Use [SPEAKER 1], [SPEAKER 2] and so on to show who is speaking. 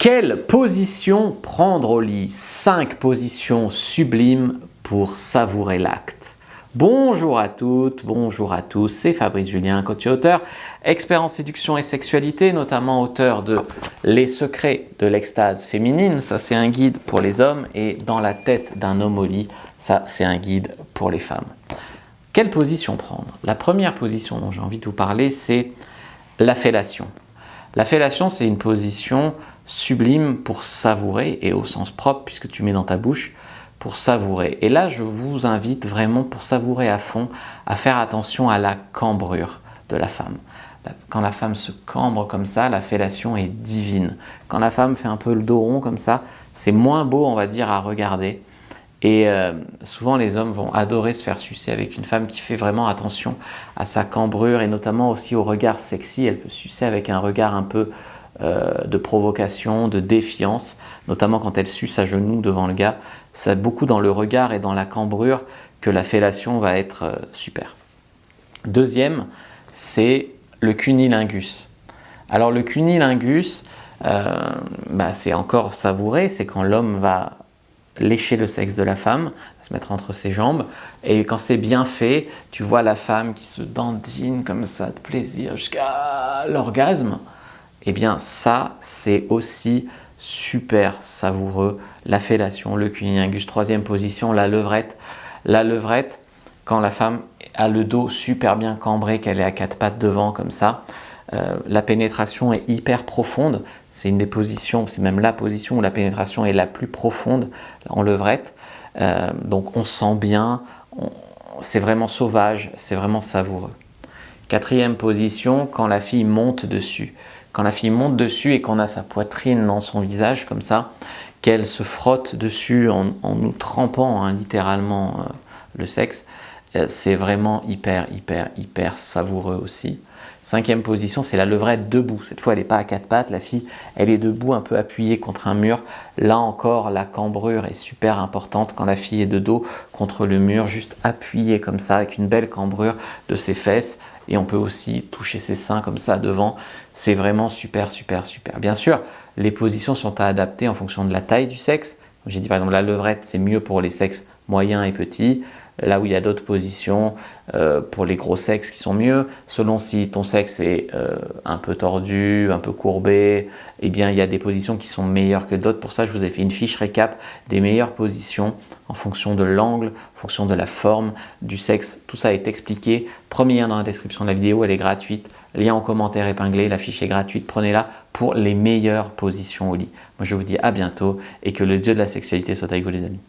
[SPEAKER 1] Quelle position prendre au lit? 5 positions sublimes pour savourer l'acte. Bonjour à toutes, bonjour à tous, c'est Fabrice Julien, coach et auteur, expert en séduction et sexualité, notamment auteur de Les secrets de l'extase féminine, ça c'est un guide pour les hommes, et Dans la tête d'un homme au lit, ça c'est un guide pour les femmes. Quelle position prendre? La première position dont j'ai envie de vous parler, c'est la fellation. La fellation, c'est une position sublime pour savourer, et au sens propre, puisque tu mets dans ta bouche, pour savourer. Et là, je vous invite vraiment, pour savourer à fond, à faire attention à la cambrure de la femme. Quand la femme se cambre comme ça, la fellation est divine. Quand la femme fait un peu le dos rond comme ça, c'est moins beau, on va dire, à regarder. Et souvent, les hommes vont adorer se faire sucer avec une femme qui fait vraiment attention à sa cambrure et notamment aussi au regard sexy. Elle peut sucer avec un regard un peu de provocation, de défiance, notamment quand elle suce à genoux devant le gars. C'est beaucoup dans le regard et dans la cambrure que la fellation va être super. Deuxième, c'est le cunnilingus. Alors le cunnilingus, c'est encore savouré, c'est quand l'homme va lécher le sexe de la femme, se mettre entre ses jambes, et quand c'est bien fait, tu vois la femme qui se dandine comme ça de plaisir jusqu'à l'orgasme. Eh bien ça, c'est aussi super savoureux, la fellation, le cunnilingus. Troisième position, la levrette. La levrette, quand la femme a le dos super bien cambré, qu'elle est à quatre pattes devant comme ça, la pénétration est hyper profonde. C'est une des positions, c'est même la position où la pénétration est la plus profonde en levrette. Donc on sent bien, c'est vraiment sauvage, c'est vraiment savoureux. Quatrième position, quand la fille monte dessus. Quand la fille monte dessus et qu'on a sa poitrine dans son visage comme ça, qu'elle se frotte dessus en nous trempant littéralement le sexe, c'est vraiment hyper savoureux aussi. Cinquième position, c'est la levrette debout. Cette fois, elle n'est pas à quatre pattes, la fille, elle est debout, un peu appuyée contre un mur. Là encore, la cambrure est super importante quand la fille est de dos contre le mur, juste appuyée comme ça, avec une belle cambrure de ses fesses. Et on peut aussi toucher ses seins comme ça devant. C'est vraiment super. Bien sûr, les positions sont à adapter en fonction de la taille du sexe. J'ai dit par exemple, la levrette, c'est mieux pour les sexes moyens et petits. Là où il y a d'autres positions pour les gros sexes qui sont mieux, selon si ton sexe est un peu tordu, un peu courbé, eh bien il y a des positions qui sont meilleures que d'autres. Pour ça, je vous ai fait une fiche récap des meilleures positions en fonction de l'angle, en fonction de la forme du sexe. Tout ça est expliqué. Premier lien dans la description de la vidéo, elle est gratuite. Lien en commentaire épinglé, la fiche est gratuite. Prenez-la pour les meilleures positions au lit. Moi, je vous dis à bientôt et que le dieu de la sexualité soit avec vous les amis.